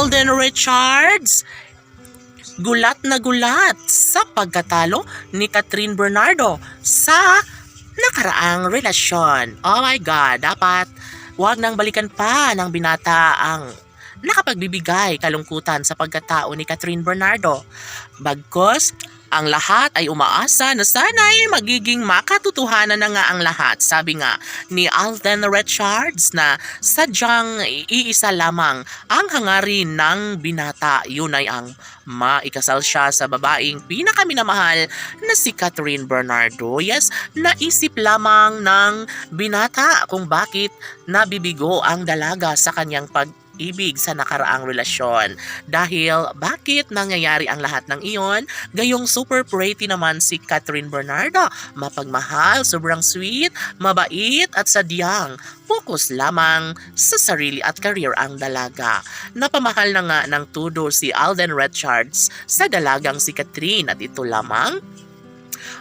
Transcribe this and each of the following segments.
Alden Richards gulat na gulat sa pagkatalo ni Catherine Bernardo sa nakaraang relasyon. Oh my God, dapat wag nang balikan pa ng binata ang nakapagbibigay kalungkutan sa pagkatao ni Catherine Bernardo. Bagkus, ang lahat ay umaasa na sana'y magiging makatotohanan na nga ang lahat. Sabi nga ni Alden Richards na sadyang iisa lamang ang hangarin ng binata. Yun ay ang maikasal siya sa babaeng pinakaminamahal na si Catherine Bernardo. Yes, naisip lamang ng binata kung bakit nabibigo ang dalaga sa kanyang pag-ibig sa nakaraang relasyon. Dahil bakit nangyayari ang lahat ng iyon? Gayong super pretty naman si Catherine Bernardo. Mapagmahal, sobrang sweet, mabait at sadyang focus lamang sa sarili at career ang dalaga. Napamahal na nga ng tudo si Alden Richards sa dalagang si Catherine at ito lamang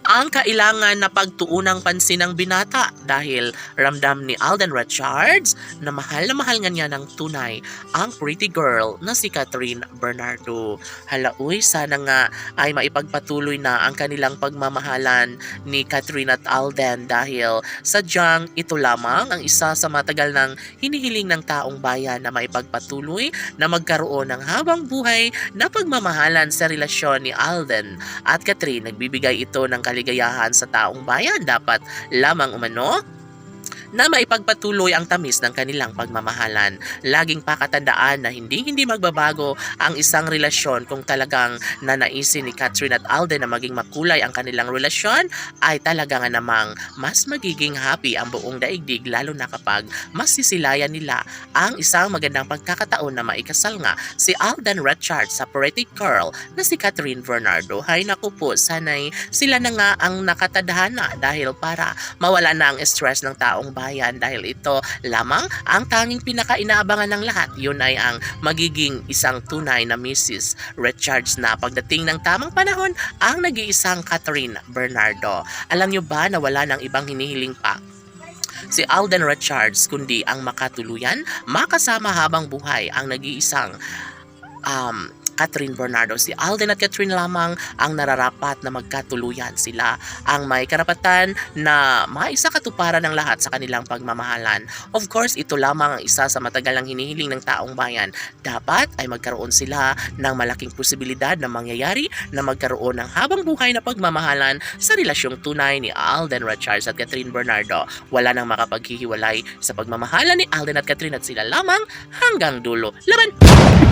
ang kailangan na pagtuunang pansin ng binata dahil ramdam ni Alden Richards na mahal nga niya ng tunay ang pretty girl na si Catherine Bernardo. Hala uy, sana nga ay maipagpatuloy na ang kanilang pagmamahalan ni Catherine at Alden dahil sadyang ito lamang ang isa sa matagal ng hinihiling ng taong bayan na maipagpatuloy na magkaroon ng habang buhay na pagmamahalan sa relasyon ni Alden at Catherine. Nagbibigay ito ng kaligayahan sa taong bayan. Dapat lamang umano na maipagpatuloy ang tamis ng kanilang pagmamahalan. Laging pakatandaan na hindi magbabago ang isang relasyon kung talagang nanaisin ni Catherine at Alden na maging makulay ang kanilang relasyon, ay talaga nga namang mas magiging happy ang buong daigdig, lalo na kapag masisilayan nila ang isang magandang pagkakataon na maikasal nga si Alden Richards sa pretty girl na si Catherine Bernardo. Hay naku po, sanay sila na nga ang nakatadhana dahil para mawala na ang stress ng taong bayan dahil ito lamang ang tanging pinakainaabangan ng lahat. Yun ay ang magiging isang tunay na Mrs. Richards na pagdating ng tamang panahon ang nag-iisang Catherine Bernardo. Alam nyo ba na wala nang ibang hinihiling pa si Alden Richards kundi ang makatuluyan, makasama habang buhay ang nag-iisang Catherine Bernardo. Si Alden at Catherine lamang ang nararapat na magkatuluyan. Sila ang may karapatan na maisakatuparan ng lahat sa kanilang pagmamahalan. Of course, ito lamang ang isa sa matagal ng hinihiling ng taong bayan. Dapat ay magkaroon sila ng malaking posibilidad na mangyayari na magkaroon ng habang buhay na pagmamahalan sa relasyong tunay ni Alden Richards at Catherine Bernardo. Wala nang makapaghihiwalay sa pagmamahalan ni Alden at Catherine at sila lamang hanggang dulo. Laban!